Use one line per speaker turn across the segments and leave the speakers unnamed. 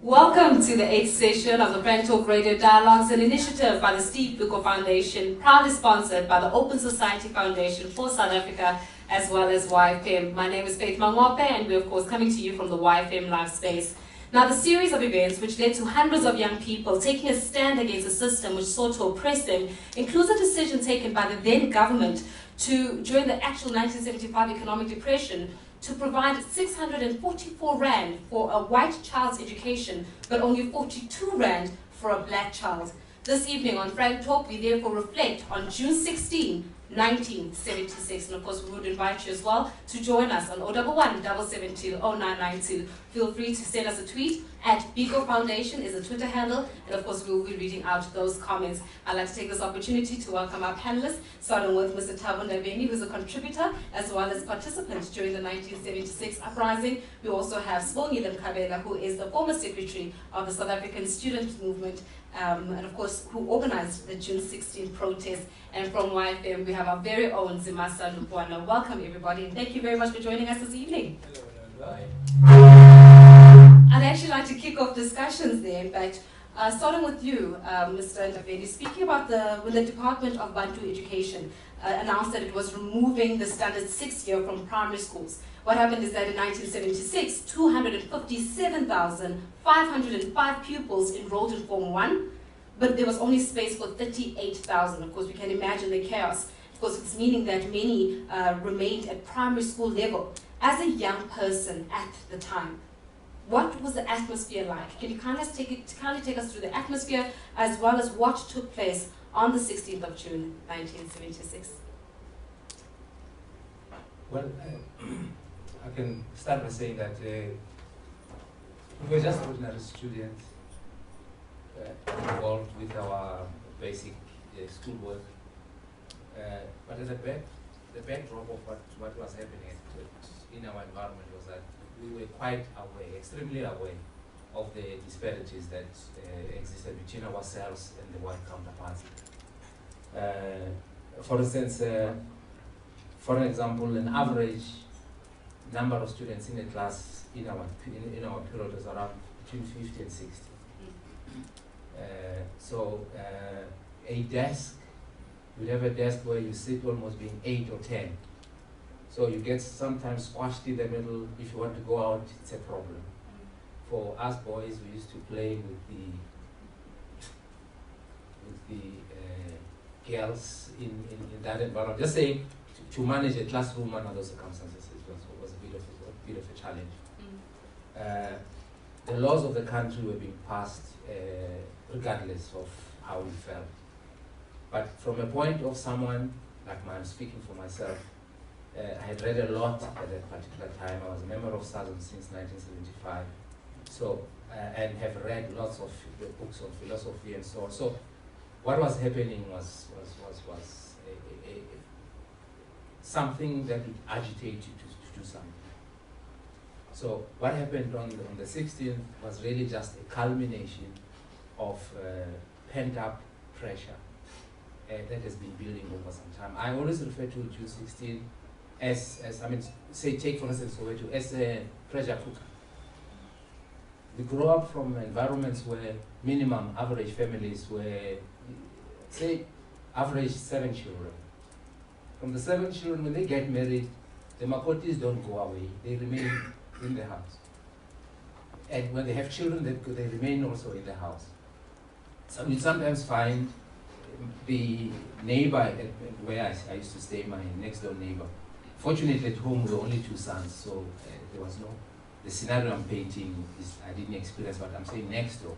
Welcome to the 8th session of the Frank Talk Radio Dialogues, an initiative by the Steve Biko Foundation, proudly sponsored by the Open Society Foundation for South Africa, as well as YFM. My name is Faith Mangwape, and we're of course coming to you from the YFM live space. Now, the series of events which led to hundreds of young people taking a stand against a system which sought to oppress them includes a decision taken by the then government during the actual 1975 economic depression, to provide 644 rand for a white child's education, but only 42 rand for a black child. This evening on Frank Talk, we therefore reflect on June 16, 1976. And of course, we would invite you as well to join us on 011 772 0992. Feel free to send us a tweet at Biko Foundation is the Twitter handle, and of course we will be reading out those comments. I'd like to take this opportunity to welcome our panelists, starting with Mr. Thabo Ndabeni, who is a contributor as well as participant during the 1976 uprising. We also have Sibongile Mkhabela, who is the former secretary of the South African Student Movement, and of course who organized the June 16 protest. And from YFM, we have our very own Zimasa Lupwana. Welcome everybody, and thank you very much for joining us this evening. I'd actually like to kick off discussions there, in fact, starting with you, Mr. Ndabeni, speaking about when the Department of Bantu Education announced that it was removing the standard 6 year from primary schools. What happened is that in 1976, 257,505 pupils enrolled in Form 1, but there was only space for 38,000. Of course, we can imagine the chaos. Of course, it's meaning that many remained at primary school level. As a young person at the time, what was the atmosphere like? Can you kindly take us through the atmosphere as well as what took place on the 16th of June, 1976?
Well, I can start by saying that we were just ordinary students involved with our basic schoolwork. But the backdrop of what was happening in our environment was that we were quite aware, extremely aware of the disparities that existed between ourselves and the white counterparts. For instance, for example, an average number of students in a class in our period was around between 50 and 60. A desk, you'd have a desk where you sit almost being 8 or 10. So you get sometimes squashed in the middle. If you want to go out, it's a problem. For us boys, we used to play with the girls in that environment. Just saying, to manage a classroom under those circumstances was a bit of a challenge. The laws of the country were being passed regardless of how we felt. But from a point of someone like mine, speaking for myself, I had read a lot at that particular time. I was a member of SASM since 1975, so and have read lots of books on philosophy and so on. So, what was happening was something that would agitate you to do something. So, what happened on the 16th was really just a culmination of pent-up pressure that has been building over some time. I always refer to June 16 as I mean, say, take for instance Soweto as a pressure cooker. We grew up from environments where minimum average families were, say, average 7 children. From the 7 children, when they get married, the Makotis don't go away, they remain in the house. And when they have children, they remain also in the house. So you sometimes find the neighbor where I used to stay, my next door neighbor. Fortunately, at home we were only 2 sons, so there was no. The scenario I'm painting I didn't experience, but I'm saying next door.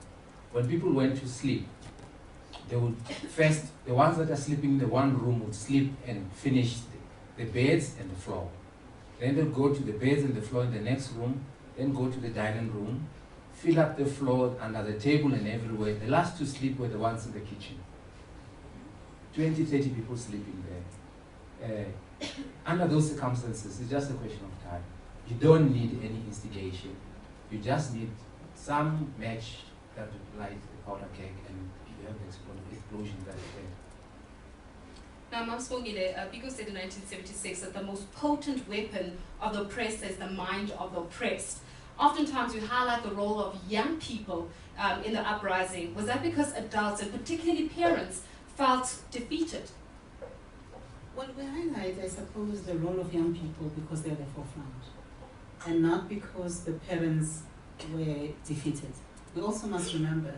When people went to sleep, they would first, the ones that are sleeping in the one room would sleep and finish the beds and the floor. Then they'd go to the beds and the floor in the next room, then go to the dining room, fill up the floor under the table and everywhere. The last to sleep were the ones in the kitchen. 20, 30 people sleeping there. Under those circumstances, it's just a question of time. You don't need any instigation. You just need some match that would light the powder keg and you have the explosion that way.
Now, Mamsbongile, Biko said in 1976 that the most potent weapon of the oppressed is the mind of the oppressed. oftentimes you highlight the role of young people in the uprising. Was that because adults, and particularly parents, felt defeated?
Well, we highlight, I suppose, the role of young people because they're the forefront, and not because the parents were defeated. We also must remember,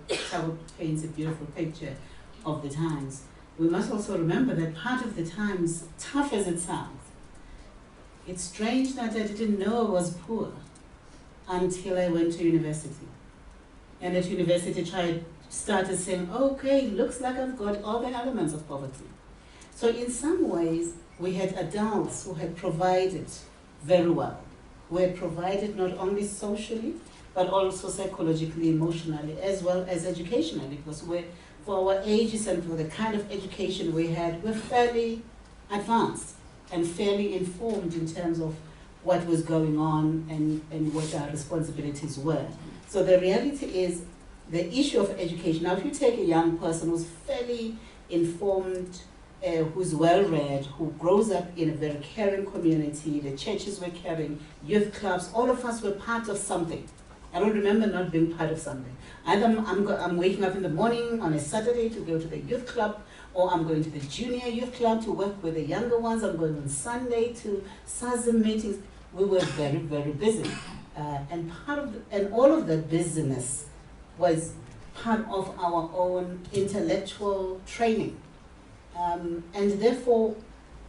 Thabo paints a beautiful picture of the times. We must also remember that part of the times, tough as it sounds, it's strange that I didn't know I was poor until I went to university. And at university, started saying, okay, looks like I've got all the elements of poverty. So in some ways, we had adults who had provided very well, who had provided not only socially, but also psychologically, emotionally, as well as educationally, because for our ages and for the kind of education we had, we're fairly advanced and fairly informed in terms of what was going on and what our responsibilities were. So the reality is the issue of education. Now, if you take a young person who's fairly informed, who's well-read, who grows up in a very caring community, the churches were caring, youth clubs, all of us were part of something. I don't remember not being part of something. Either I'm waking up in the morning on a Saturday to go to the youth club, or I'm going to the junior youth club to work with the younger ones. I'm going on Sunday to SASM meetings. We were very, very busy. And all of that busyness was part of our own intellectual training. And therefore,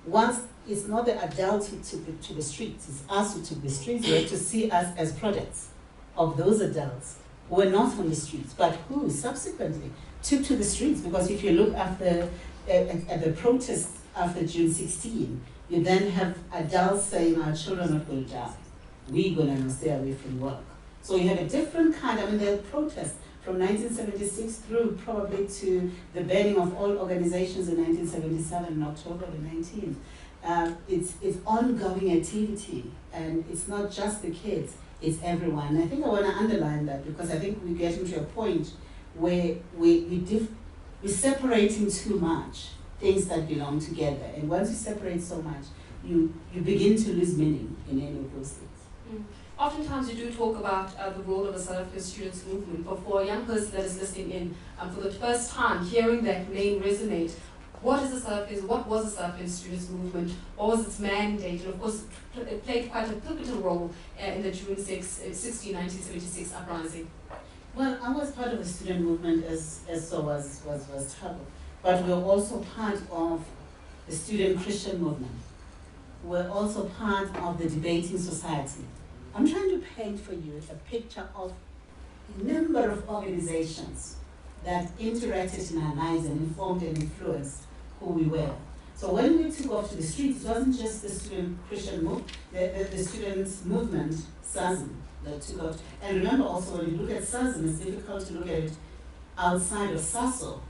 once it's not the adults who took it to the streets, it's us who took the streets. You have to see us as products of those adults who were not on the streets, but who subsequently took to the streets. Because if you look at the protests after June 16, you then have adults saying, our children are not going to die. We're going to stay away from work. So you have a different kind, there are protests from 1976 through probably to the banning of all organizations in 1977 in October the 19th. It's ongoing activity, and it's not just the kids, it's everyone. And I think I want to underline that because I think we're getting to a point where we're separating too much things that belong together. And once you separate so much, you begin to lose meaning in any of those things.
Mm. Oftentimes you do talk about the role of the South African Students' Movement, but for a young person that is listening in, for the first time, hearing that name resonate, what was the South African Students' Movement? What was its mandate? And of course, it played quite a pivotal role in the June 16, 1976 uprising.
Well, I was part of the student movement as so was Thabo, but we were also part of the student Christian movement. We're also part of the debating society. I'm trying to paint for you a picture of a number of organizations that interacted in our lives and informed and influenced who we were. So when we took off to the streets, it wasn't just the student Christian movement, the students' movement, SASM, that took off. And remember also, when you look at SASM, it's difficult to look at it outside of SASO.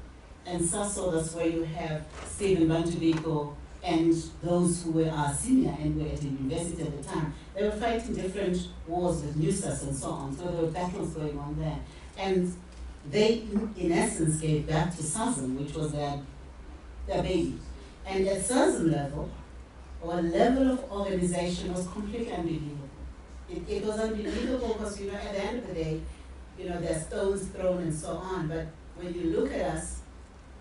And SASO, that's where you have Stephen Bantuliko and those who were our senior and were at the university at the time. They were fighting different wars with NUSAS and so on, so there were battles going on there. And they, in essence, gave back to SASM, which was their baby. And at SASM level, our level of organization was completely unbelievable. It was unbelievable because, at the end of the day, there are stones thrown and so on, but when you look at us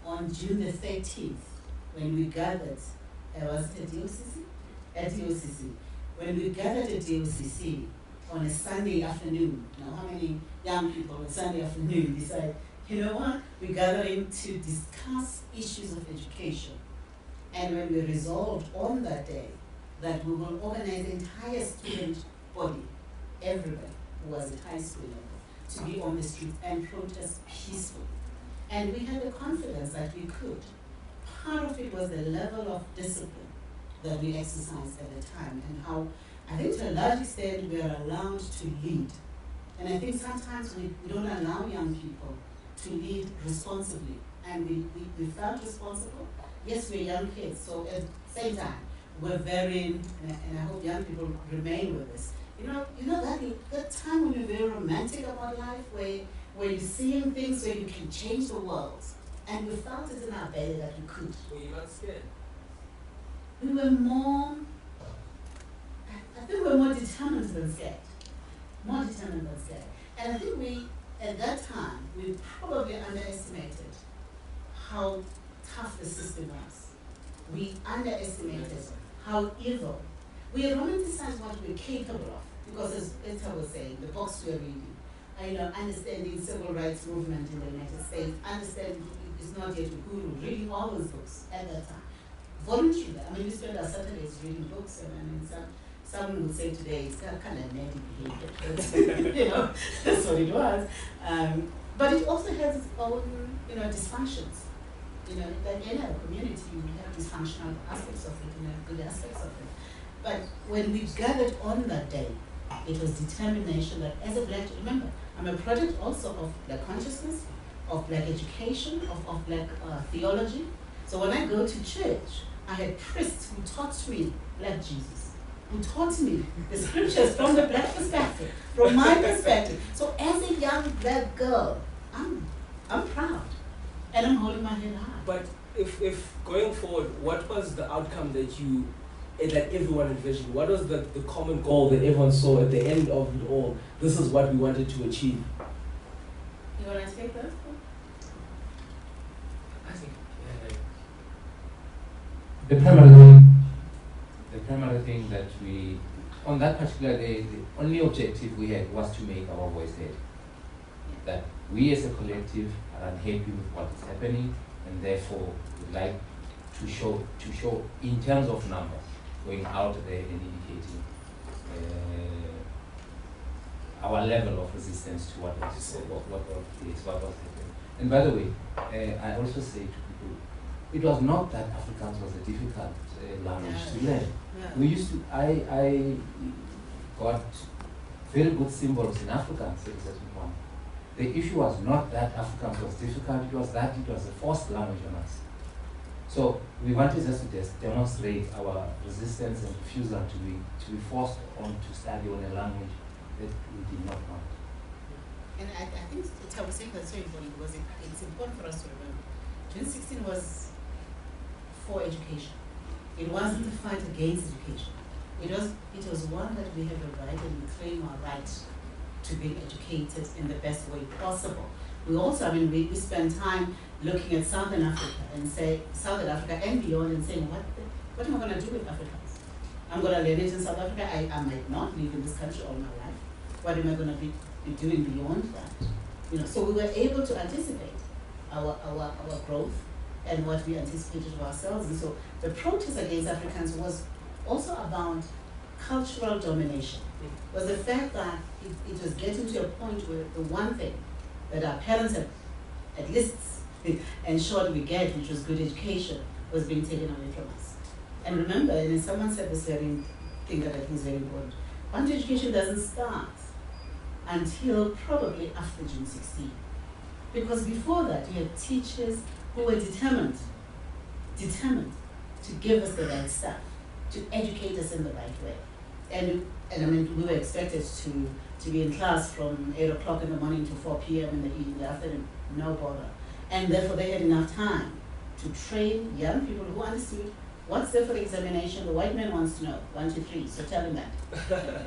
on June the 13th, when we gathered, was it at DOCC? At DOCC. When we gathered at DOCC on a Sunday afternoon, how many young people on Sunday afternoon decide, you know what, we're gathering to discuss issues of education. And when we resolved on that day that we will organize the entire student body, everybody who was at high school level, to be on the street and protest peacefully. And we had the confidence that we could. Part of it was the level of discipline that we exercised at the time, and how, I think to a large extent, we are allowed to lead. And I think sometimes we don't allow young people to lead responsibly. And we felt responsible. Yes, we're young kids, so at the same time, we're very, and I hope young people remain with us. That time when you're very romantic about life, where you're seeing things where you can change the world. And we felt it in our belly that we could.
Were you not scared?
We were more, I think we were more determined than scared. more determined than scared. And I think we, at that time, we probably underestimated how tough the system was. We underestimated how evil. We romanticized what we were capable of, because as I was saying, the books we are reading, understanding civil rights movement in the United States, understanding it's not yet Uhuru, reading all those books at that time. Voluntarily, we spend our Saturdays reading books, and some would say today it's kind of nerdy behavior, that's what it was. But it also has its own, dysfunctions. Like any other community, we have dysfunctional aspects of it, good aspects of it. But when we gathered on that day, it was determination that as a Black, remember, I'm a product also of Black consciousness, of Black education, of Black theology. So when I go to church, I had priests who taught me Black Jesus, who taught me the scriptures from the Black perspective, from my perspective. So as a young Black girl, I'm proud, and I'm holding my head high.
But if going forward, what was the outcome that everyone envisioned? What was the common goal that everyone saw at the end of it all? This is what we wanted to achieve.
You want to take that?
I think the primary thing that we, on that particular day, the only objective we had was to make our voice heard. That we as a collective are unhappy with what is happening, and therefore would like to show in terms of numbers, going out there and indicating our level of resistance to what was happening. And by the way, I also say to people, it was not that Afrikaans was a difficult language to learn.
Yeah.
We used to, I got very good symbols in Afrikaans at a certain point. The issue was not that Afrikaans was difficult, it was that it was a forced language on us. So we wanted just to demonstrate our resistance and refusal to be forced on to study on a language that we did not want.
And I think I was saying that's so important because it's important for us to remember. 2016 was for education. It wasn't a fight against education. It was one that we have a right and we claim our right to be educated in the best way possible. We also, we spend time looking at Southern Africa and say, Southern Africa and beyond, and saying, what am I going to do with Afrikaans? I'm going to learn it in South Africa. I might not live in this country all my life. What am I going to be doing beyond that? So we were able to anticipate our growth and what we anticipated of ourselves. And so the protest against Afrikaans was also about cultural domination. Was the fact that it was getting to a point where the one thing that our parents had at least ensured we get, which was good education, was being taken away from us. And remember, and someone said this very thing that I think is very important, Bantu education doesn't start until probably after June 16. Because before that, you had teachers who were determined to give us the right stuff, to educate us in the right way. And we were expected to be in class from 8 o'clock in the morning to 4 p.m. in the afternoon, no bother. And therefore they had enough time to train young people who understood what's there for the examination. The white man wants to know, 1, 2, 3, so tell him that.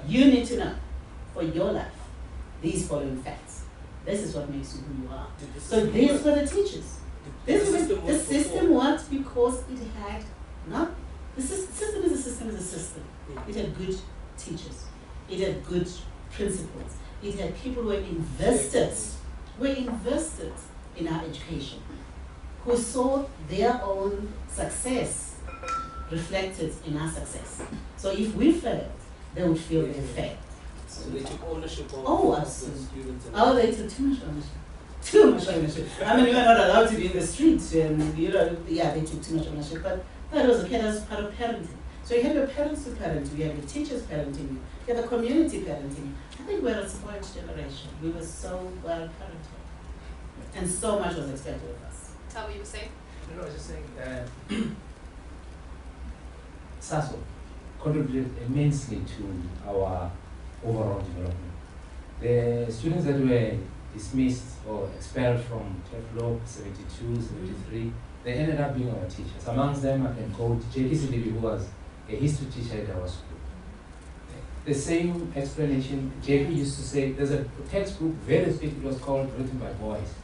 You need to know for your life these following facts. This is what makes you who you are. So these were the teachers. The system worked because it had not, the system is a system. It had good teachers. It had good principles. It had people who were invested in our education, who saw their own success reflected in our success. So if we failed, they would feel they failed.
So they took ownership of
the
students.
They took too much ownership. Too much ownership. We were not allowed to be in the streets, and they took too much ownership. But that was okay. That was part of parenting. So you have your parents to parent you, you have your teachers parenting you, you have the community parenting you. I think we're a spoiled generation. We were so well parented, and so much was expected of us.
Tell me, you were saying?
No, I was just saying, SASO contributed immensely to our overall development. The students that were dismissed or expelled from TEFLO 72, 73, they ended up being our teachers. Amongst them, I can quote J.K. Sidibe, who was a history teacher at our school. the same explanation. JP used to say, there's a textbook, very thick, it was called Written by Boys.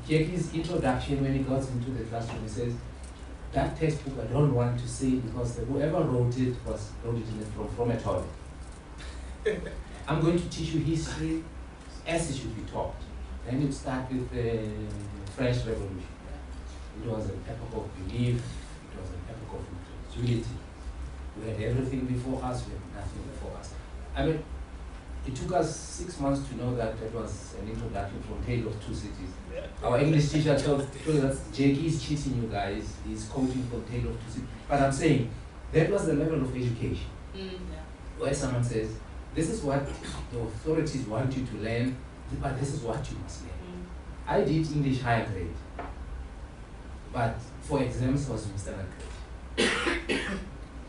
JP's introduction, when he got into the classroom, he says, that textbook I don't want to see because whoever wrote it wrote it from a toilet. I'm going to teach you history as it should be taught. Then you start with the French Revolution. It was an epoch of belief, it was an epoch of incredulity. We had everything before us, we had nothing before us. I mean, it took us 6 months to know that that was an introduction from Tale of Two Cities. Our English teacher told us, Jackie is cheating you guys, he's quoting from Tale of Two Cities. But I'm saying, that was the level of education. Where someone says, this is what the authorities want you to learn, but this is what you must learn. I did English higher grade, but for exams I was in standard grade.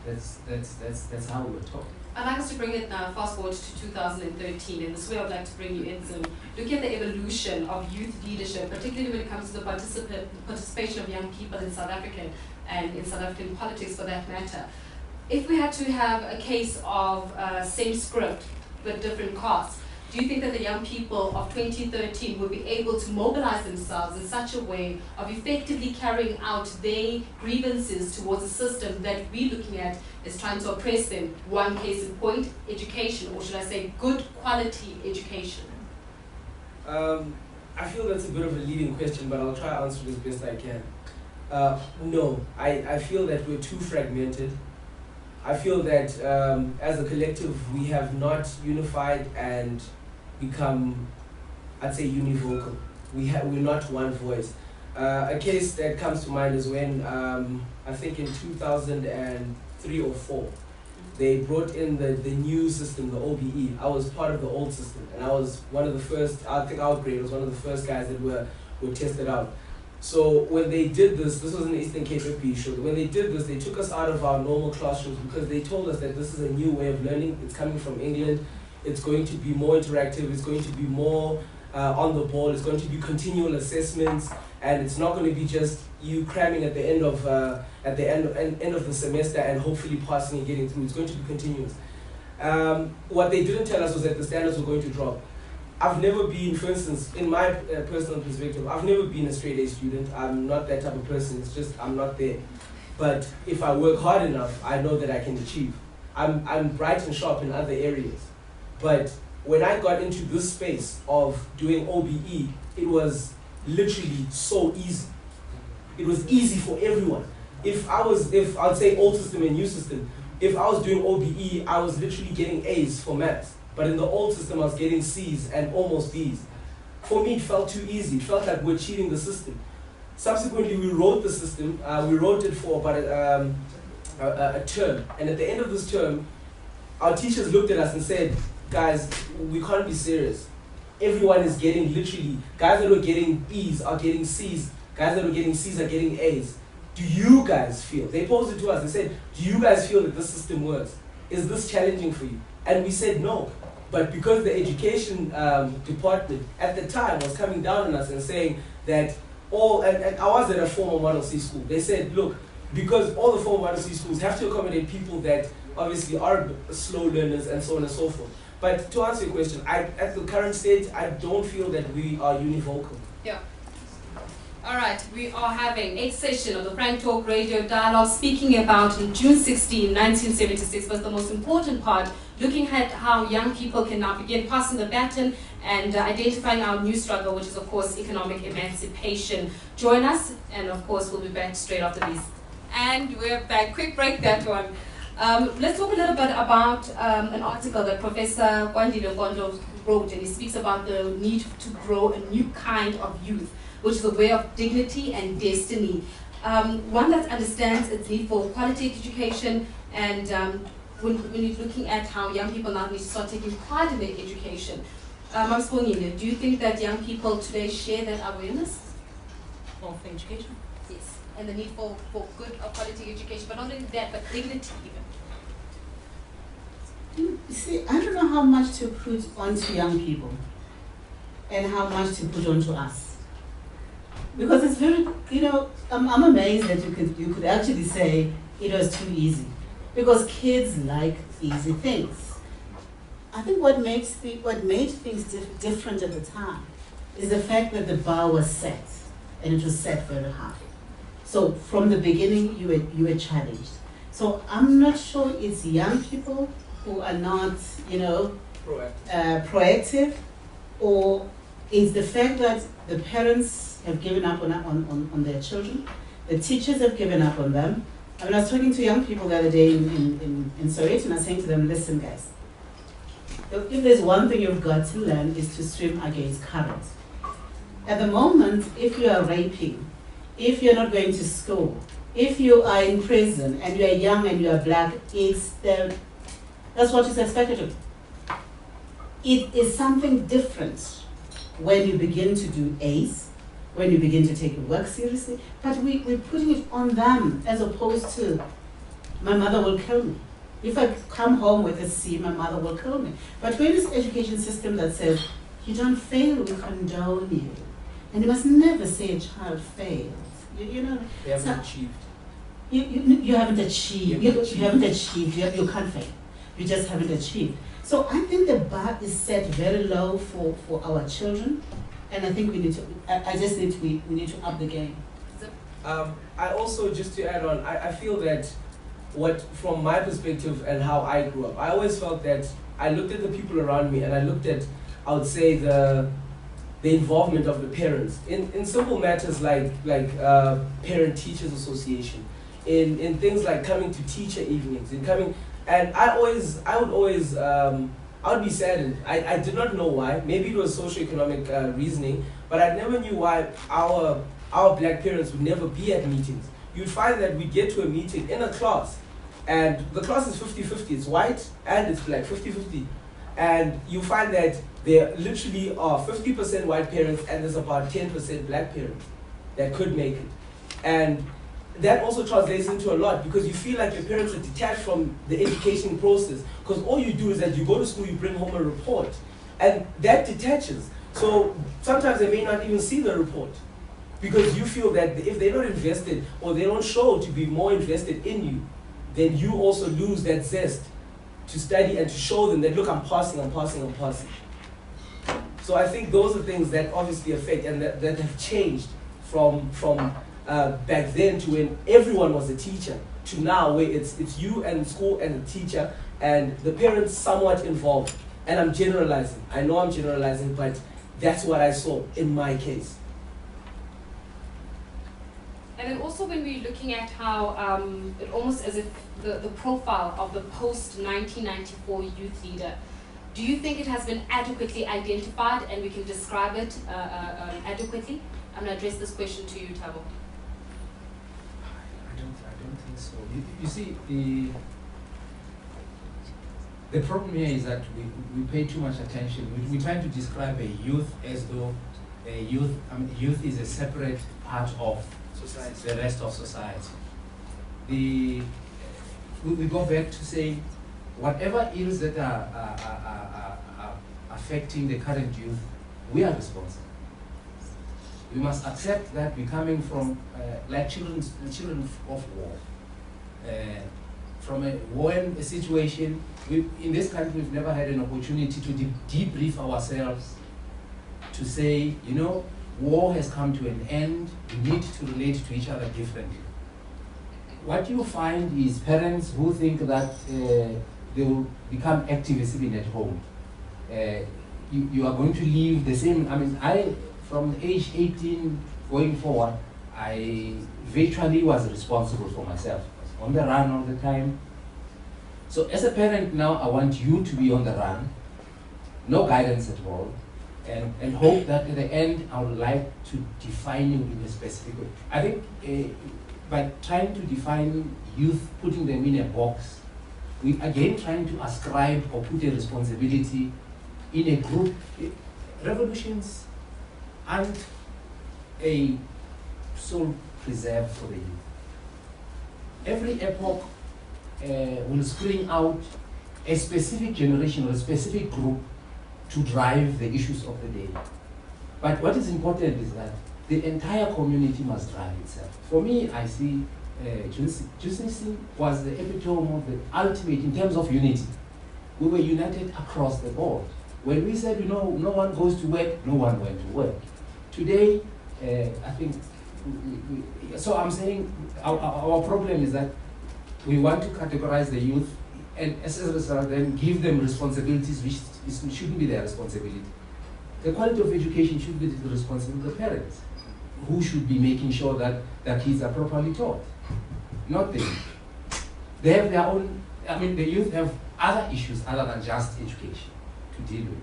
That's how we were taught.
I'd like us to bring it now, fast forward to 2013, and this way I'd like to bring you in. So, looking at the evolution of youth leadership, particularly when it comes to the participation of young people in South Africa and in South African politics for that matter. If we had to have a case of same script with different casts, do you think that the young people of 2013 would be able to mobilize themselves in such a way of effectively carrying out their grievances towards a system that we're looking at is trying to oppress them? One case in point, education, or should I say good quality education?
I feel that's a bit of a leading question, but I'll try to answer it as best I can. No, I feel that we're too fragmented. I feel that as a collective we have not unified and become, I'd say, univocal. We're not one voice. A case that comes to mind is when, I think in 2003 or 4, they brought in the new system, the OBE. I was part of the old system, and I was one of the first, I think our grade was one of the first guys that were tested out. So when they did this was in the Eastern Cape FP show, when they did this, they took us out of our normal classrooms because they told us that this is a new way of learning, it's coming from England, it's going to be more interactive, it's going to be more on the ball, it's going to be continual assessments, and it's not going to be just you cramming at the end of the semester and hopefully passing and getting through. It's going to be continuous. What they didn't tell us was that the standards were going to drop. I've never been, for instance, in my personal perspective, I've never been a straight A student. I'm not that type of person. It's just I'm not there. But if I work hard enough, I know that I can achieve. I'm bright and sharp in other areas. But when I got into this space of doing OBE, it was literally so easy. It was easy for everyone. If I'd say old system and new system, if I was doing OBE, I was literally getting A's for maths. But in the old system, I was getting C's and almost B's. For me, it felt too easy. It felt like we're cheating the system. Subsequently, we wrote the system. We wrote it for about a term. And at the end of this term, our teachers looked at us and said, guys, we can't be serious. Everyone is getting literally, guys that were getting B's are getting C's. Guys that were getting C's are getting A's. Do you guys feel, they posed it to us and said, do you guys feel that this system works? Is this challenging for you? And we said no. But because the education department at the time was coming down on us and saying that and I was at a former Model C school, they said, look, because all the former Model C schools have to accommodate people that obviously are slow learners and so on and so forth. But to answer your question, at the current stage, I don't feel that we are univocal.
Yeah. All right, we are having 8th session of the Frank Talk Radio Dialogue, speaking about in June 16, 1976 was the most important part, looking at how young people can now begin passing the baton and identifying our new struggle, which is of course economic emancipation. Join us, and of course we'll be back straight after this. And we're back. Quick break, that one. Let's talk a little bit about an article that Professor Kwandile Nkondo wrote, and he speaks about the need to grow a new kind of youth, which is a way of dignity and destiny. One that understands its need for quality education, and when you're looking at how young people now need to start taking pride in their education. Mamsibongile, do you think that young people today share that awareness?
Of education?
Yes, and the need for good quality education, but not only that, but dignity even.
You see, I don't know how much to put onto young people and how much to put onto us. Because it's very, I'm amazed that you could actually say it was too easy. Because kids like easy things. I think what made things different at the time is the fact that the bar was set, and it was set very high. So from the beginning, you were challenged. So I'm not sure it's young people who are not, proactive, or it's the fact that the parents have given up on their children, the teachers have given up on them. I mean, I was talking to young people the other day in Soweto, and I was saying to them, listen guys, if there's one thing you've got to learn is to swim against currents. At the moment, if you are raping, if you're not going to school, if you are in prison and you are young and you are black, that's what is expected of you. It is something different when you begin to do A's, when you begin to take your work seriously, but we're putting it on them as opposed to, my mother will kill me. If I come home with a C, my mother will kill me. But we're in this education system that says, you don't fail, we condone you. And you must never say a child fails.
They haven't achieved.
You haven't achieved. You haven't achieved. You can't fail. You just haven't achieved. So I think the bar is set very low for our children, and I think we need to. We need to up the game.
I also, just to add on, I feel that from my perspective and how I grew up, I always felt that I looked at the people around me and I looked at, I would say, the involvement of the parents in simple matters like parent-teachers association, in things like coming to teacher evenings, and I would be saddened. I did not know why. Maybe it was socioeconomic reasoning, but I never knew why our black parents would never be at meetings. You'd find that we get to a meeting in a class, and the class is 50-50. It's white and it's black, 50-50. And you find that there literally are 50% white parents and there's about 10% black parents that could make it. And that also translates into a lot, because you feel like your parents are detached from the education process, because all you do is that you go to school, you bring home a report, and that detaches. So sometimes they may not even see the report, because you feel that if they're not invested or they don't show to be more invested in you, then you also lose that zest to study and to show them that, look, I'm passing. So I think those are things that obviously affect and that have changed from back then to when everyone was a teacher to now, where it's you and school and the teacher and the parents somewhat involved. And I'm generalizing. I know I'm generalizing, but that's what I saw in my case.
And then also when we're looking at how it almost as if the profile of the post-1994 youth leader, do you think it has been adequately identified and we can describe it adequately? I'm going to address this question to you, Thabo.
I don't think so. You see, the problem here is that we pay too much attention. We're trying to describe a youth as though youth is a separate part of society, the rest of society. We go back to say, whatever ills that are affecting the current youth, we are responsible. We must accept that we're coming from like children of war. From a war situation, in this country we've never had an opportunity to debrief ourselves, to say, war has come to an end, we need to relate to each other differently. What you find is parents who think that they will become activists even at home. You are going to leave the same, from age 18 going forward, I virtually was responsible for myself. I was on the run all the time. So as a parent now, I want you to be on the run, no guidance at all, and hope that at the end I would like to define you in a specific way. I think by trying to define youth, putting them in a box, we again trying to ascribe or put a responsibility in a group. Revolutions aren't a sole preserve for the youth. Every epoch will spring out a specific generation or a specific group to drive the issues of the day. But what is important is that the entire community must drive itself. For me, I see June 16 was the epitome of the ultimate in terms of unity. We were united across the board. When we said, no one goes to work, no one went to work. Today, I think, so I'm saying our problem is that we want to categorize the youth and as a result then give them responsibilities which shouldn't be their responsibility. The quality of education should be the responsibility of the parents, who should be making sure that their kids are properly taught, not them. They have their own, the youth have other issues other than just education to deal with.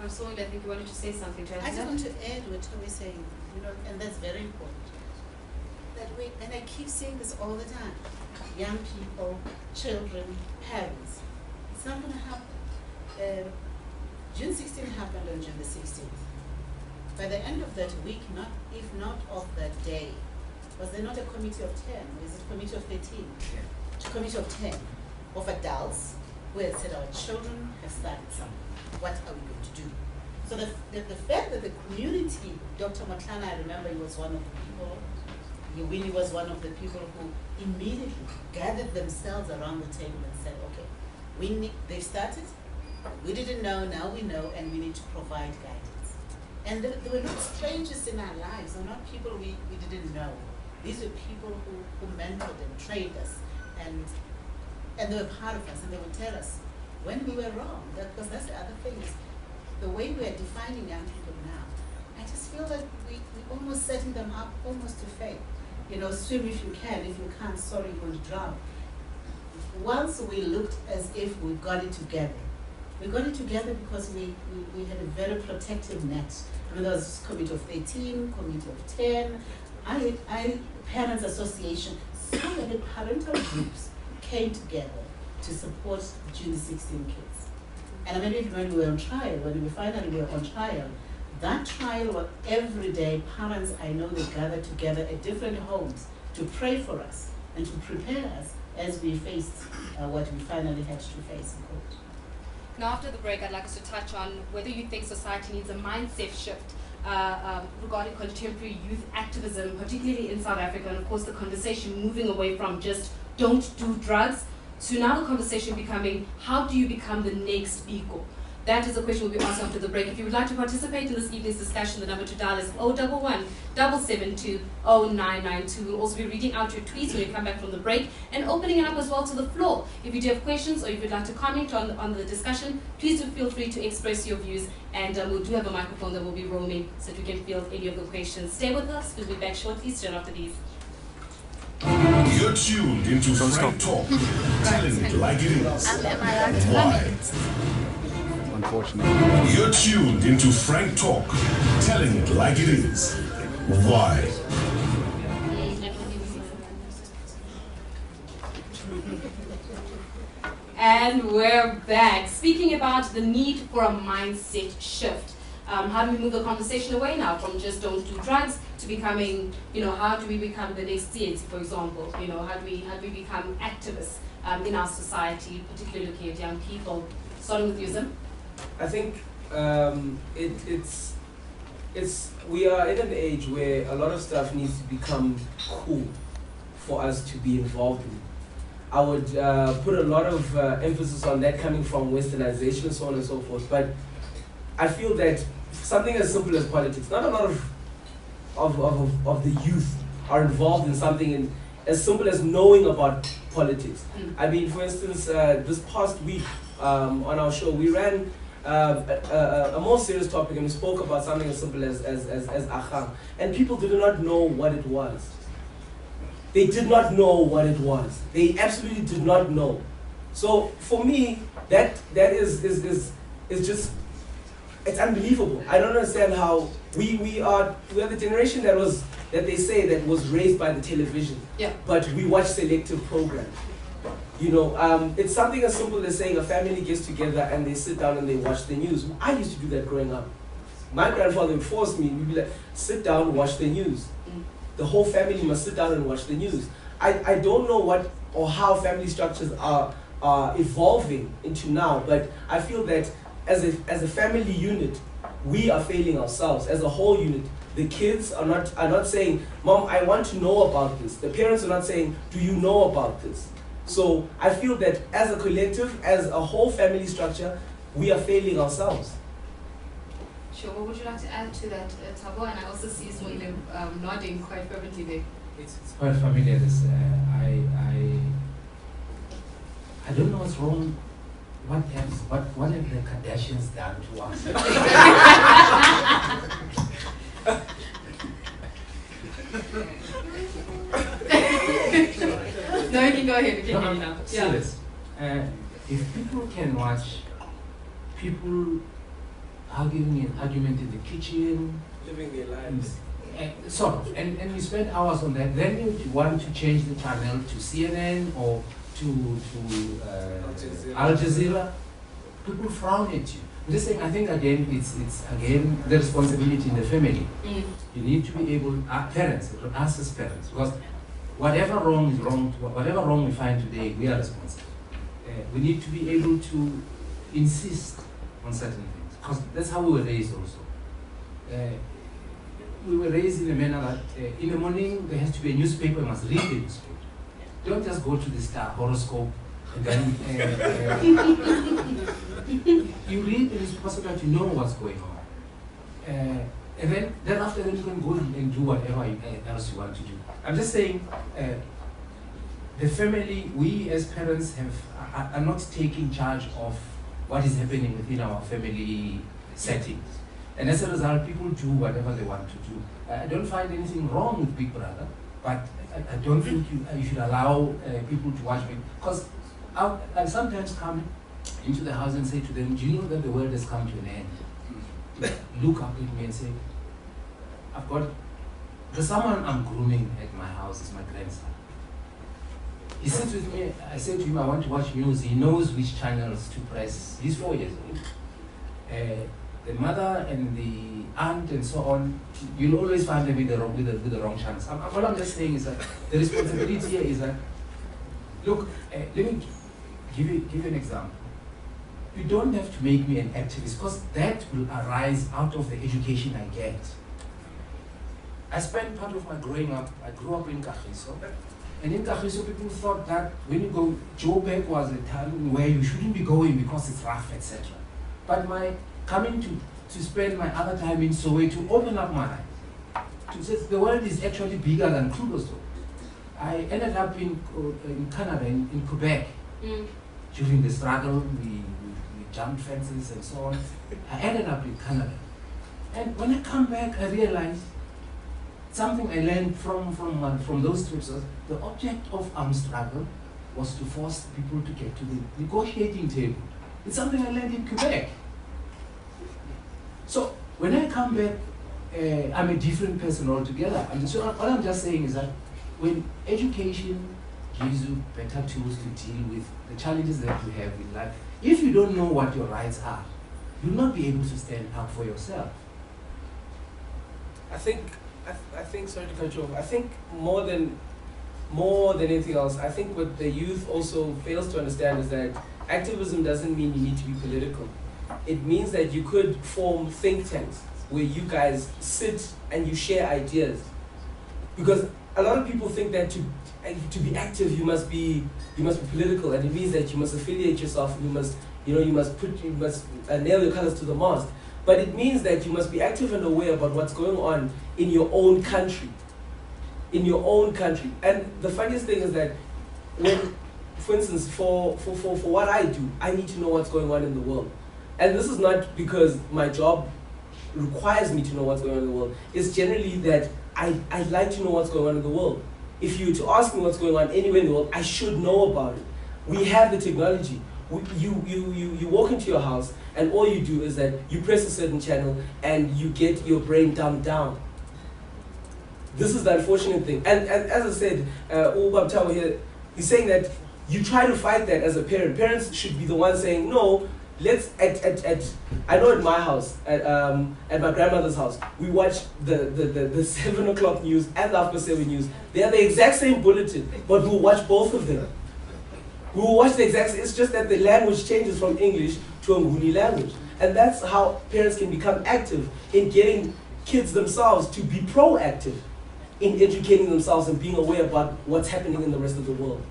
I'm sorry, I think you wanted to say something,
I just want to add what Toby is saying, and that's very important. And I keep saying this all the time, young people, children, parents, it's not going to happen. June 16 happened on June the 16th. By the end of that week, if not of that day, was there not a committee of 10, or is it a committee of 13? Yeah. A committee of 10 of adults who had said our children have started something. What are we going to do? So the fact that the community, Dr. Matlana, I remember he was one of the people, Winnie was one of the people who immediately gathered themselves around the table and said, okay, they've started, we didn't know, now we know, and we need to provide guidance. And they were not strangers in our lives, or not people we didn't know. These were people who mentored and trained us, and they were part of us, and they would tell us when we were wrong. Because that's the other thing, is the way we are defining young people now. I just feel that we're almost setting them up almost to fail. Swim if you can, if you can't, sorry, you're going to drown. Once we looked as if we got it together. We got it together because we had a very protective net. There was committee of 13, committee of 10, Parents Association, so many parental groups came together to support June 16 kids. And when we were on trial, when we finally were on trial, that trial was every day. Parents, I know, they gathered together at different homes to pray for us and to prepare us as we faced what we finally had to face in court.
Now, after the break, I'd like us to touch on whether you think society needs a mindset shift regarding contemporary youth activism, particularly in South Africa, and of course the conversation moving away from just don't do drugs to now the conversation becoming how do you become the next Biko? That is a question we'll be answering after the break. If you would like to participate in this evening's discussion, the number to dial is 011 772 0992. We'll also be reading out your tweets when you come back from the break and opening it up as well to the floor. If you do have questions or if you'd like to comment on the discussion, please do feel free to express your views, and we do have a microphone that will be roaming so that we can field any of the questions. Stay with us. We'll be back shortly, straight after these.
You're tuned into Frank Talk, telling it like it is. Why?
Unfortunately.
You're tuned into Frank Talk, telling it like it is. Why?
And we're back, speaking about the need for a mindset shift. How do we move the conversation away now from just don't do drugs to becoming, how do we become the next Tsietsi, for example? How do we become activists in our society, particularly looking at young people? Starting with you, Zim.
I think we are in an age where a lot of stuff needs to become cool for us to be involved in. I would put a lot of emphasis on that coming from westernization and so on and so forth. But I feel that something as simple as politics, not a lot of the youth are involved in something as simple as knowing about politics. I mean, for instance, this past week on our show, we ran a more serious topic, and we spoke about something as simple as Acham. And people did not know what it was. They did not know what it was. They absolutely did not know. So for me, that is just, it's unbelievable. I don't understand how we are the generation that they say that was raised by the television.
Yeah.
But we watch selective programs. It's something as simple as saying a family gets together and they sit down and they watch the news. I used to do that growing up. My grandfather would force me, he'd be like, sit down, watch the news. The whole family must sit down and watch the news. I don't know what or how family structures are evolving into now, but I feel that as a family unit, we are failing ourselves as a whole unit. The kids are not saying, Mom, I want to know about this. The parents are not saying, do you know about this? So I feel that as a collective, as a whole family structure, we are failing ourselves.
Sure, what would you like to add to that, Thabo? And I also see Swile nodding quite fervently there.
It's quite familiar. This, I don't know what's wrong. What have the Kardashians done to us?
No, you can go ahead. We can hear you now.
Serious. If people can watch people arguing an argument in the kitchen,
Living their lives.
sort of, and we spend hours on that, then you want to change the channel to CNN or to Al Jazeera, people frown at you. I'm just saying, I think again, it's again the responsibility in the family. You need to be able, parents, us as parents, because whatever wrong is wrong, whatever wrong we find today, we are responsible. We need to be able to insist on certain things, because that's how we were raised also. We were raised in a manner that in the morning there has to be a newspaper, you must read the newspaper. Don't just go to the star horoscope and then you read the newspaper so that you know what's going on. And then thereafter then you can go and do whatever else you want to do. I'm just saying, the family, we as parents are not taking charge of what is happening within our family settings. And as a result, people do whatever they want to do. I don't find anything wrong with Big Brother, but I don't think you should allow people to watch me. Because I sometimes come into the house and say to them, do you know that the world has come to an end? Look up at me and say, there's someone I'm grooming at my house, it's my grandson. He sits with me, I say to him, I want to watch news. He knows which channels to press. He's 4 years old. The mother and the aunt and so on, you'll always find them with the wrong channels. All I'm just saying is that the responsibility here is that, look, let me give you an example. You don't have to make me an activist, because that will arise out of the education I get. I spent part of my growing up, I grew up in Kagiso, and in Kagiso people thought that when you go, Joburg was a town where you shouldn't be going because it's rough, etc. But my coming to spend my other time in Soweto to open up my eyes, to say the world is actually bigger than Kruger's. I ended up in Canada, in Quebec. During the struggle, we jumped fences and so on. I ended up in Canada. And when I come back, I realized something I learned from those trips was the object of armed struggle was to force people to get to the negotiating table. It's something I learned in Quebec. So when I come back, I'm a different person altogether. So what I'm just saying is that when education gives you better tools to deal with the challenges that you have in life, if you don't know what your rights are, you'll not be able to stand up for yourself.
I think, sorry to cut you off, I think more than anything else, I think what the youth also fails to understand is that activism doesn't mean you need to be political. It means that you could form think tanks where you guys sit and you share ideas. Because a lot of people think that to be active you must be political, and it means that you must affiliate yourself, you must nail your colors to the mast. But it means that you must be active and aware about what's going on in your own country. In your own country. And the funniest thing is that when, for instance, for what I do, I need to know what's going on in the world. And this is not because my job requires me to know what's going on in the world. It's generally that I'd like to know what's going on in the world. If you were to ask me what's going on anywhere in the world, I should know about it. We have the technology. You walk into your house and all you do is that you press a certain channel and you get your brain dumbed down. This is the unfortunate thing. And as I said, Ubab Tawa here, he's saying that you try to fight that as a parent. Parents should be the ones saying, no, let's, I know at my house, at my grandmother's house, we watch the 7 o'clock news and the after 7 news. They are the exact same bulletin, but we'll watch both of them. We will watch the exact same, it's just that the language changes from English to a Nguni language. And that's how parents can become active in getting kids themselves to be proactive in educating themselves and being aware about what's happening in the rest of the world.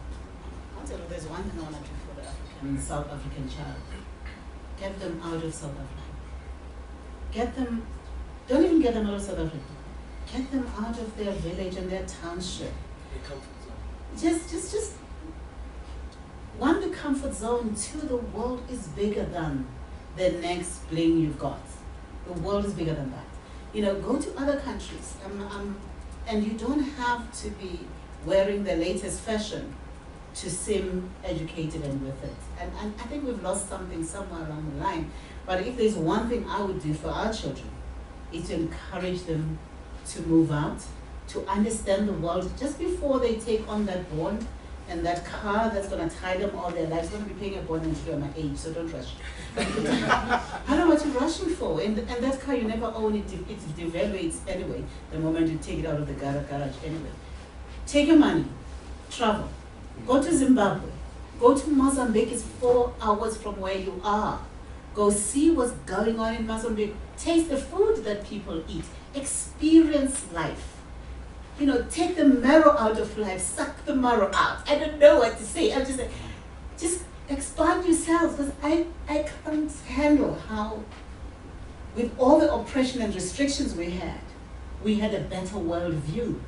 I'll tell you, there's one thing I want to do for the South African child. Get them out of South Africa. Get them, don't even get them out of South Africa. Get them out of their village and their township. Just one, the comfort zone. Two, the world is bigger than the next bling you've got. The world is bigger than that. Go to other countries. And you don't have to be wearing the latest fashion to seem educated and with it. And I think we've lost something somewhere along the line. But if there's one thing I would do for our children, it's to encourage them to move out, to understand the world just before they take on that bond and that car that's going to tie them all their lives. Going to be paying a bond until my age, so don't rush. I know what you're rushing for. And that car you never own, it devaluates anyway the moment you take it out of the garage anyway. Take your money, travel. Go to Zimbabwe. Go to Mozambique. It's 4 hours from where you are. Go see what's going on in Mozambique. Taste the food that people eat. Experience life. Take the marrow out of life. Suck the marrow out. I don't know what to say. I'm just like, just expand yourself, because I can't handle how, with all the oppression and restrictions we had a better worldview.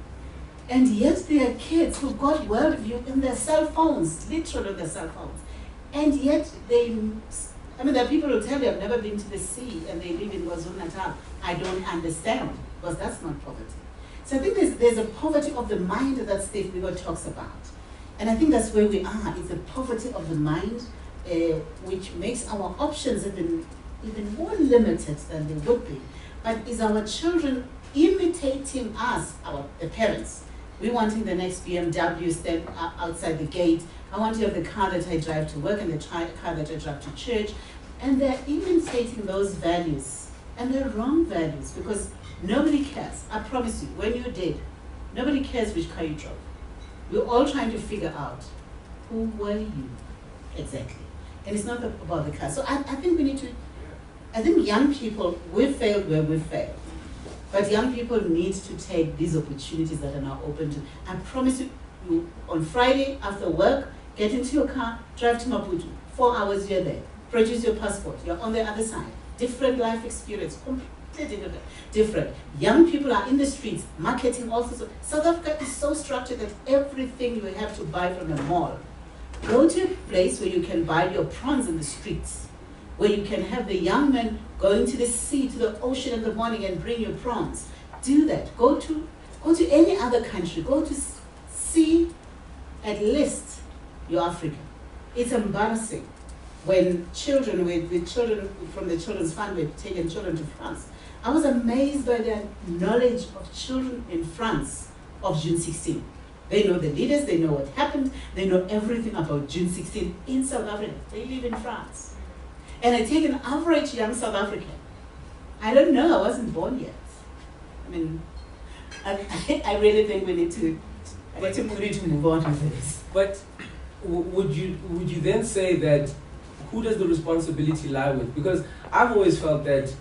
And yet there are kids who've got worldview in their cell phones, literally in their cell phones. And yet there are people who tell you, I've never been to the sea, and they live in KwaZulu-Natal. I don't understand, because that's not poverty. So I think there's a poverty of the mind that Steve Biko talks about. And I think that's where we are. It's a poverty of the mind, which makes our options even more limited than they would be. But is our children imitating us, the parents? We wanting the next BMW stand outside the gate. I want to have the car that I drive to work and the car that I drive to church. And they're imitating those values. And they're wrong values, because nobody cares. I promise you, when you're dead, nobody cares which car you drove. We're all trying to figure out, who were you exactly? And it's not about the car. So I think we need to, I think young people, we've failed where we've failed. But young people need to take these opportunities that are now open to. I promise you, on Friday after work, get into your car, drive to Maputo. 4 hours you're there. Produce your passport. You're on the other side. Different life experience. Completely different. Young people are in the streets, marketing also. South Africa is so structured that everything you have to buy from a mall. Go to a place where you can buy your prawns in the streets, where you can have the young men going to the sea, to the ocean in the morning and bring your prawns. Do that. Go to any other country. Go to see at least your Africa. It's embarrassing when children, with children from the Children's Fund, we've taken children to France. I was amazed by their knowledge of children in France of June 16. They know the leaders, they know what happened, they know everything about June 16 in South Africa. They live in France. And I take an average young South African. I don't know, I wasn't born yet. I mean, I really think we need to move on with this.
But would you then say that, who does the responsibility lie with? Because I've always felt that,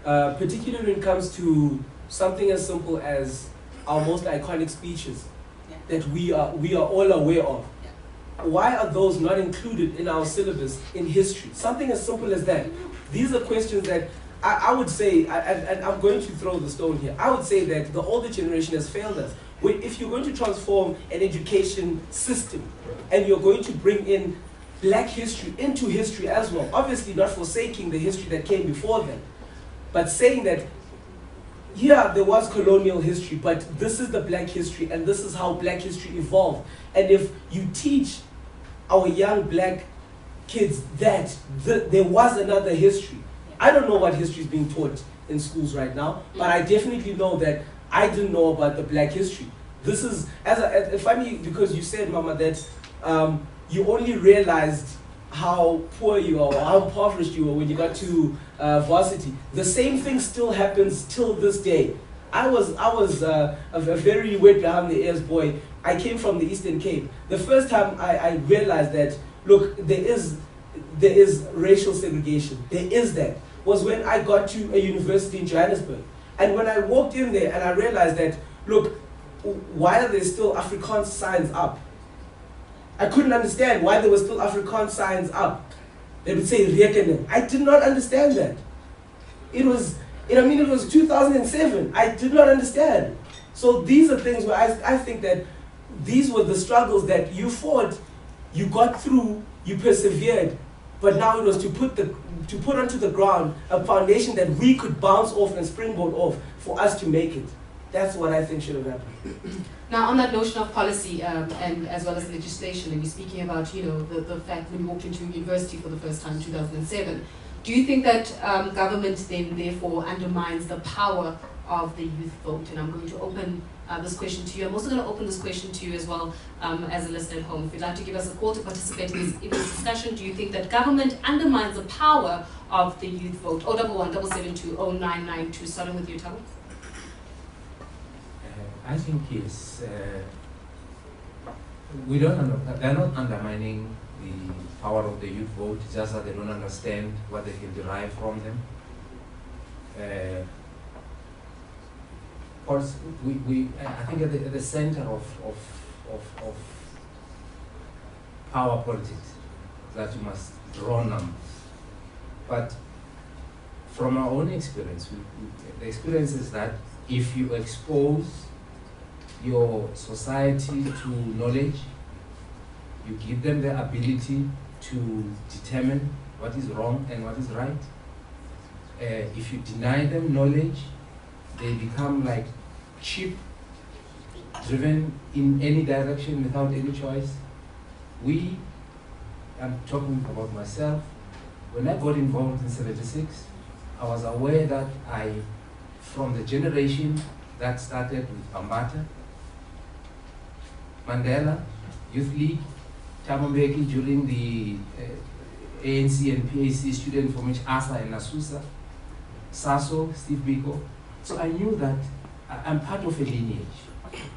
particularly when it comes to something as simple as our most iconic speeches, that we are all aware of. Why are those not included in our syllabus in history? Something as simple as that. These are questions that I would say, and I'm going to throw the stone here, I would say that the older generation has failed us. If you're going to transform an education system and you're going to bring in Black history into history as well, obviously not forsaking the history that came before them, but saying that, yeah, there was colonial history, but this is the Black history, and this is how Black history evolved. And if you teach our young Black kids that there was another history, I don't know what history is being taught in schools right now, but I definitely know that I didn't know about the Black history. This is, funny, because you said, Mama, that you only realized how poor you are, or how impoverished you were when you got to varsity. The same thing still happens till this day. I was a very wet behind the ears boy. I came from the Eastern Cape. The first time I realized that, look, there is racial segregation. There is that. was when I got to a university in Johannesburg. And when I walked in there and I realized that, look, why are there still Afrikaans signs up? I couldn't understand why there were still Afrikaans signs up. They would say rekenen. I did not understand that. It was 2007. I did not understand. So these are things where I think that these were the struggles that you fought, you got through, you persevered, but now it was to put onto the ground a foundation that we could bounce off and springboard off for us to make it. That's what I think should have happened.
Now, on that notion of policy and as well as legislation, and you're speaking about, the fact when you walked into university for the first time in 2007, do you think that government then therefore undermines the power of the youth vote? And I'm going to open this question to you. I'm also going to open this question to you as well as a listener at home. If you'd like to give us a call to participate in this discussion, do you think that government undermines the power of the youth vote? 011 772 0992. Starting with you, Thabo.
I think yes. They're not undermining the power of the youth vote, just that they don't understand what they can derive from them. Of course, I think at the center of power politics, that you must draw numbers. But from our own experience, the experience is that if you expose your society to knowledge, you give them the ability to determine what is wrong and what is right. If you deny them knowledge, they become like sheep, driven in any direction without any choice. I'm talking about myself, when I got involved in 76, I was aware that from the generation that started with Bambata, Mandela, Youth League, Thabo Mbeki during the ANC and PAC Student Information, ASA and NASUSA, SASO, Steve Biko. So I knew that I'm part of a lineage.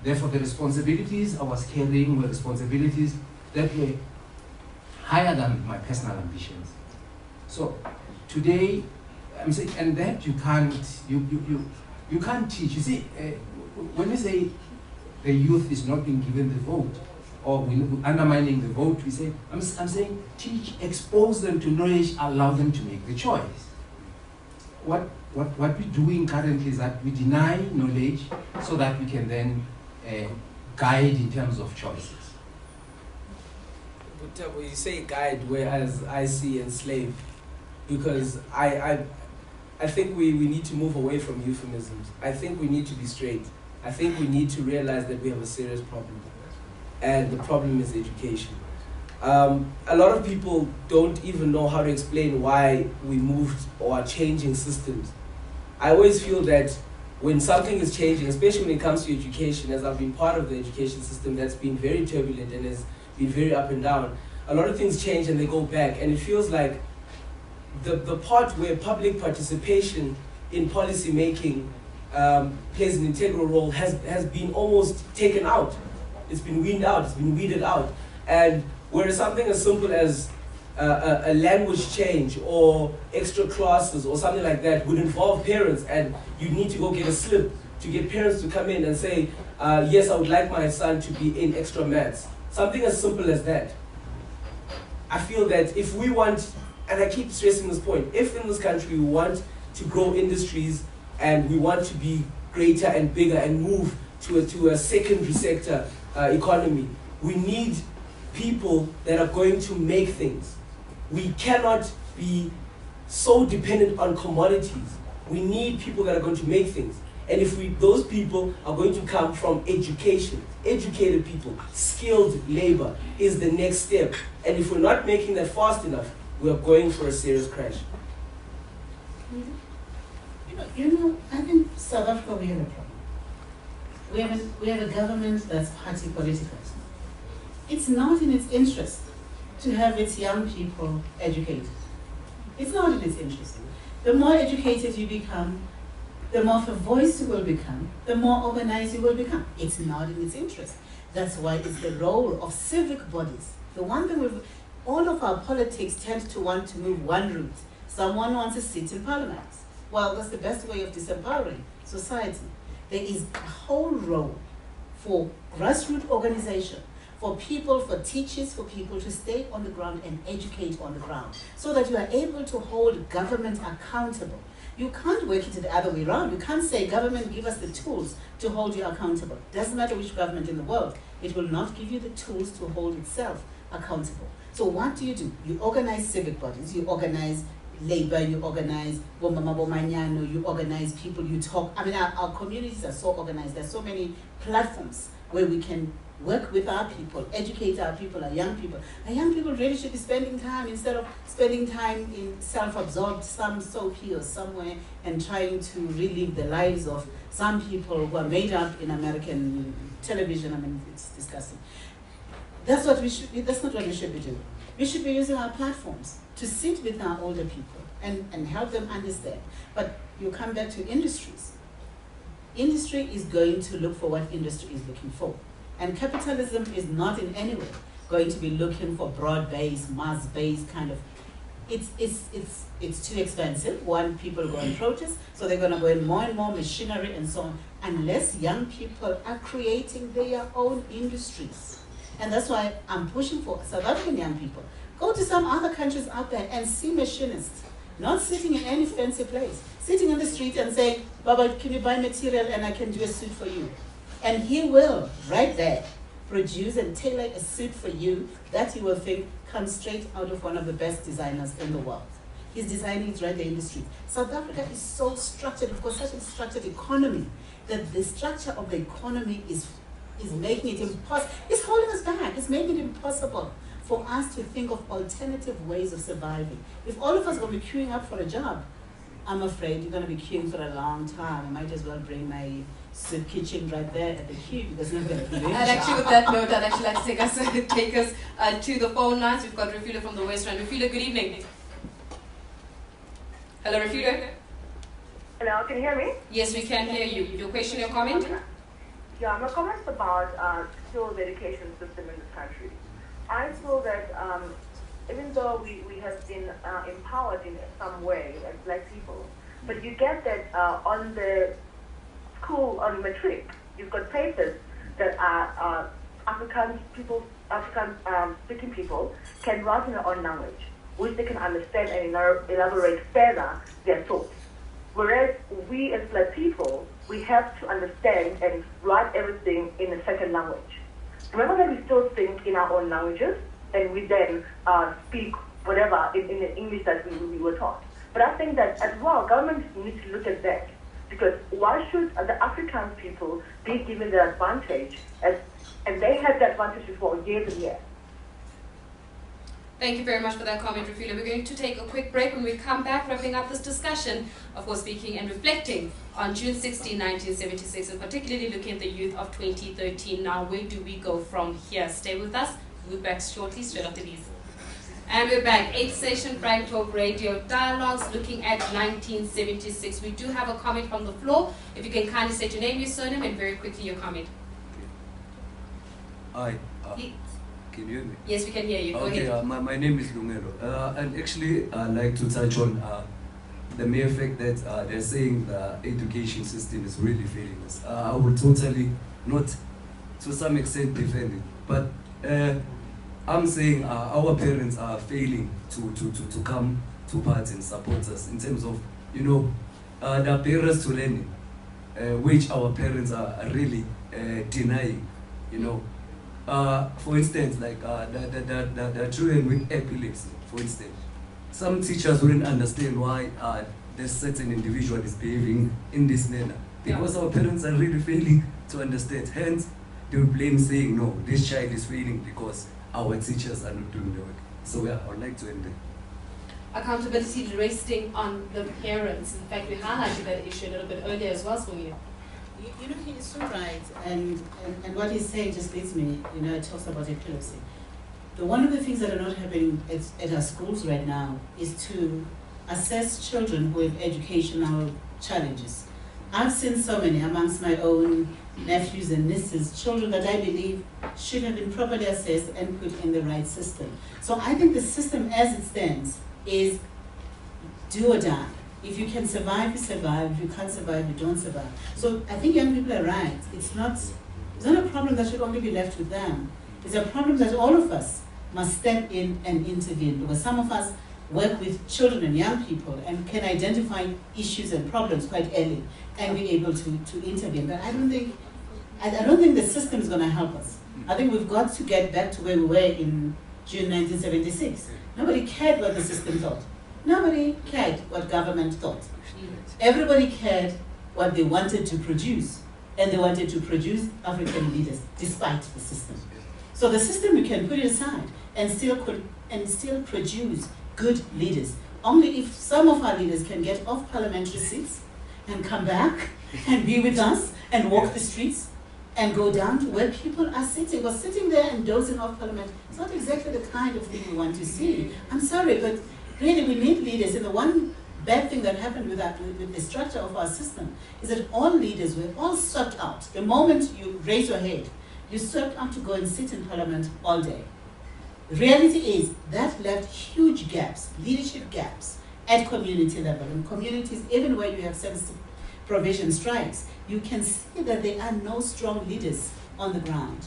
Therefore, the responsibilities I was carrying were responsibilities that were higher than my personal ambitions. So today, I'm saying, and that you can't teach. You see, when we say the youth is not being given the vote, or we're undermining the vote, we say, I'm saying teach, expose them to knowledge, allow them to make the choice. What we're doing currently is that we deny knowledge so that we can then guide in terms of choices.
But when you say guide, whereas I see enslave, because I think we need to move away from euphemisms. I think we need to be straight. I think we need to realize that we have a serious problem. And the problem is education. A lot of people don't even know how to explain why we moved or are changing systems. I always feel that when something is changing, especially when it comes to education, as I've been part of the education system that's been very turbulent and has been very up and down, a lot of things change and they go back, and it feels like the part where public participation in policy making plays an integral role has been almost taken out. It's been weaned out, it's been weeded out. And whereas something as simple as a language change or extra classes or something like that would involve parents, and you need to go get a slip to get parents to come in and say, yes, I would like my son to be in extra maths. Something as simple as that. I feel that if we want, and I keep stressing this point, if in this country we want to grow industries and we want to be greater and bigger and move to a secondary sector economy, we need people that are going to make things. We cannot be so dependent on commodities. We need people that are going to make things. And if those people are going to come from education, educated people, skilled labor is the next step. And if we're not making that fast enough, we are going for a serious crash.
I think South Africa, we have a problem. We have a government that's party political. It's not in its interest to have its young people educated. It's not in its interest. The more educated you become, the more of a voice you will become, the more organized you will become. It's not in its interest. That's why it's the role of civic bodies. The one thing all of our politics tend to want to move one route. Someone wants to sit in parliament. Well, that's the best way of disempowering society. There is a whole role for grassroots organization, for people, for teachers, for people to stay on the ground and educate on the ground, so that you are able to hold government accountable. You can't work it the other way around. You can't say, government, give us the tools to hold you accountable. Doesn't matter which government in the world, it will not give you the tools to hold itself accountable. So what do? You organize civic bodies, you organize labor, you organize Bomama Bomanyano, you organize people, you talk. I mean, our communities are so organized. There's so many platforms where we can work with our people, educate our people, our young people. Our young people really should be spending time, instead of spending time in self-absorbed, some soapy or somewhere, and trying to relive the lives of some people who are made up in American television. I mean, it's disgusting. That's not what we should be doing. We should be using our platforms to sit with our older people and help them understand. But you come back to industries. Industry is going to look for what industry is looking for. And capitalism is not in any way going to be looking for broad-based, mass-based kind of. It's too expensive. One, people go and protest, so they're going to go in more and more machinery and so on, unless young people are creating their own industries. And that's why I'm pushing for South African young people. Go to some other countries out there and see machinists, not sitting in any fancy place, sitting in the street and saying, Baba, can you buy material and I can do a suit for you? And he will, right there, produce and tailor a suit for you that you will think comes straight out of one of the best designers in the world. He's designing it right there in the street. South Africa is so structured, of course, such a structured economy, that the structure of the economy is making it impossible. It's holding us back. It's making it impossible for us to think of alternative ways of surviving. If all of us are going to be queuing up for a job, I'm afraid you're going to be queuing for a long time. I might as well bring my soup kitchen right there at the queue, because I'm going to do it.
And actually, with that note, I'd actually like to take us to the phone lines. We've got Refilo from the West Rand. Refilo, good evening. Hello, Refilo.
Hello, can you hear me?
Yes, we can hear you. Your question, your comment?
Yeah, my comment about still the education system in this country. I feel that even though we have been empowered in some way as black people, but you get that on the school, on matric, you've got papers that are African speaking people can write in their own language, which they can understand and elaborate further their thoughts. Whereas we as black people, we have to understand and write everything in a second language. Remember that we still think in our own languages, and we then speak whatever in the English that we were taught. But I think that as well, governments need to look at that. Because why should the African people be given the advantage, and they had the advantage for years and years?
Thank you very much for that comment, Refilo. We're going to take a quick break. When we come back, wrapping up this discussion, of course, speaking and reflecting on June 16, 1976, and particularly looking at the youth of 2013. Now, where do we go from here? Stay with us. We'll be back shortly, straight after these. And we're back. 8th session, Frank Talk Radio Dialogues, looking at 1976. We do have a comment from the floor. If you can kindly state your name, your surname, and very quickly your comment.
Hi. Can you hear me?
Yes, we can hear you. Go ahead.
My name is Lumero. And actually, I'd like to touch on the mere fact that they're saying the education system is really failing us. I would totally not, to some extent, defend it. But I'm saying our parents are failing to come to parts and support us in terms of, the barriers to learning, which our parents are really denying, For instance, like the children with epilepsy, for instance. Some teachers wouldn't understand why this certain individual is behaving in this manner. Because our parents are really failing to understand. Hence, they will blame saying, no, this child is failing because our teachers are not doing the work. So yeah, I would like to end there.
Accountability resting on the parents. In fact, we highlighted that issue a little bit earlier as well, Swingi.
He's so right, and what he's saying just leads me, it talks about epilepsy. One of the things that are not happening at our schools right now is to assess children who have educational challenges. I've seen so many amongst my own nephews and nieces, children that I believe should have been properly assessed and put in the right system. So I think the system as it stands is do or die. If you can survive, you survive. If you can't survive, you don't survive. So I think young people are right. It's not a problem that should only be left with them. It's a problem that all of us must step in and intervene, because some of us work with children and young people and can identify issues and problems quite early and be able to intervene. But I don't think the system is going to help us. I think we've got to get back to where we were in June 1976. Nobody cared what the system thought. Nobody cared what government thought. Everybody cared what they wanted to produce, and they wanted to produce African leaders despite the system. So the system, we can put it aside and still produce good leaders. Only if some of our leaders can get off parliamentary seats and come back and be with us and walk the streets and go down to where people are sitting, or sitting there and dozing off parliament. It's not exactly the kind of thing we want to see. I'm sorry, but really we need leaders. And the one bad thing that happened with the structure of our system is that all leaders were all swept out. The moment you raise your head, you're swept out to go and sit in parliament all day. The reality is that left huge gaps, leadership gaps at community level. In communities, even where you have service provision strikes, you can see that there are no strong leaders on the ground.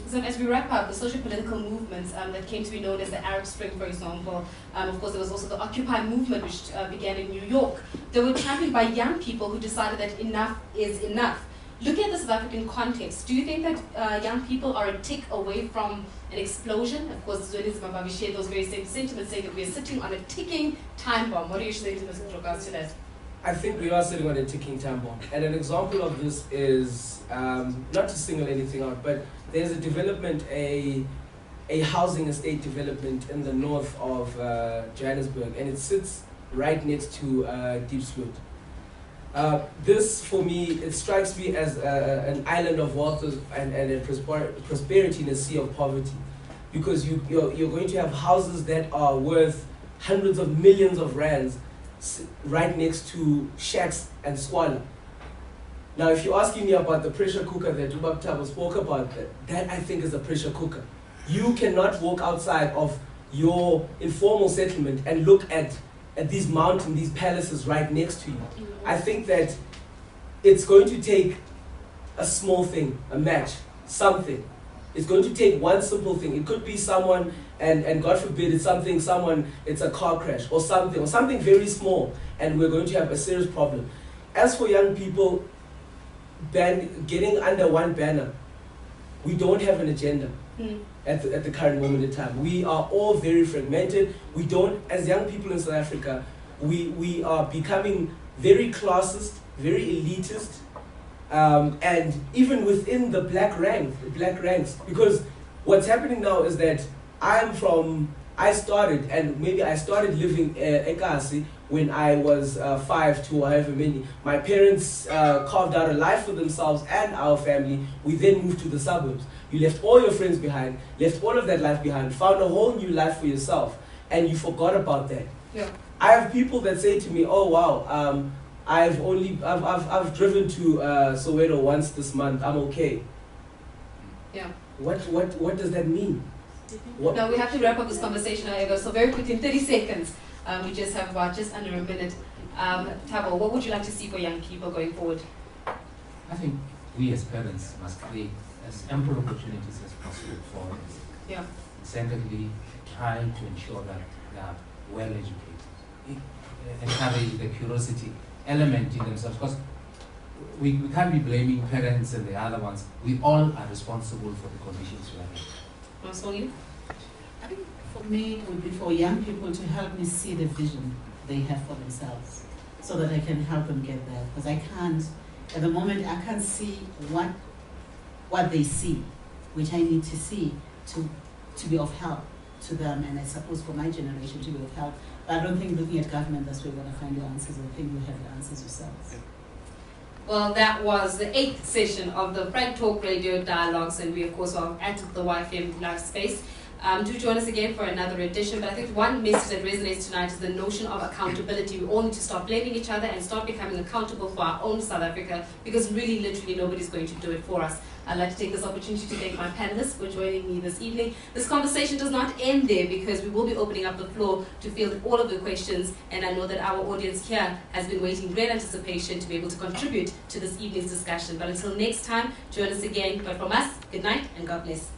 So as we wrap up, the social political movements that came to be known as the Arab Spring, for example, of course there was also the Occupy movement, which began in New York. They were championed by young people who decided that enough is enough. Looking at the South African context, do you think that young people are a tick away from an explosion? Of course, Zweli Zimbabwe shared those very same sentiments, saying that we are sitting on a ticking time bomb. What do you say with regards to that?
I think we are sitting on a ticking time bomb. And an example of this is, not to single anything out, but there's a development, a housing estate development in the north of Johannesburg, and it sits right next to Diepsloot. This, for me, it strikes me as an island of wealth and a prosperity in a sea of poverty. Because you're going to have houses that are worth hundreds of millions of rands right next to shacks and squalor. Now, if you're asking me about the pressure cooker that Dubab Thabo spoke about, that I think is a pressure cooker. You cannot walk outside of your informal settlement and look at these mountains, these palaces right next to you. I think that it's going to take a small thing, a match, something. It's going to take one simple thing. It could be someone, and God forbid it's it's a car crash or something very small, and we're going to have a serious problem. As for young people, getting under one banner, we don't have an agenda at the current moment in time. We are all very fragmented. We don't, as young people in South Africa, we are becoming very classist, very elitist, and even within the black ranks, because what's happening now is that I started living Ekasi when I was 5 to however many. My parents carved out a life for themselves and our family. We then moved to the suburbs. You left all your friends behind, left all of that life behind, found a whole new life for yourself, and you forgot about that.
Yeah.
I have people that say to me, "Oh wow, I've driven to Soweto once this month. I'm okay."
Yeah.
What does that mean?
Now we have to wrap up this conversation, however, so very quickly, in 30 seconds, we just have about just under a minute. Thabo, what would you like to see for young people going forward?
I think we as parents must create as ample opportunities as possible for them.
Yeah.
Secondly, try to ensure that they are well educated. Encourage the curiosity element in themselves, because we can't be blaming parents and the other ones. We all are responsible for the conditions we are in.
I think for me, it would be for young people to help me see the vision they have for themselves, so that I can help them get there. Because I can't, at the moment, I can't see what they see, which I need to see to be of help to them, and I suppose for my generation to be of help. But I don't think looking at government, that's where we're going to find the answers. I think we have the answers yourselves.
Well, that was the 8th session of the Frank Talk Radio Dialogues, and we, of course, are at the YFM Live Space. Do join us again for another edition. But I think one message that resonates tonight is the notion of accountability. We all need to stop blaming each other and start becoming accountable for our own South Africa, because really, literally, nobody's going to do it for us. I'd like to take this opportunity to thank my panelists for joining me this evening. This conversation does not end there, because we will be opening up the floor to field all of the questions, and I know that our audience here has been waiting in great anticipation to be able to contribute to this evening's discussion. But until next time, join us again. But from us, good night and God bless.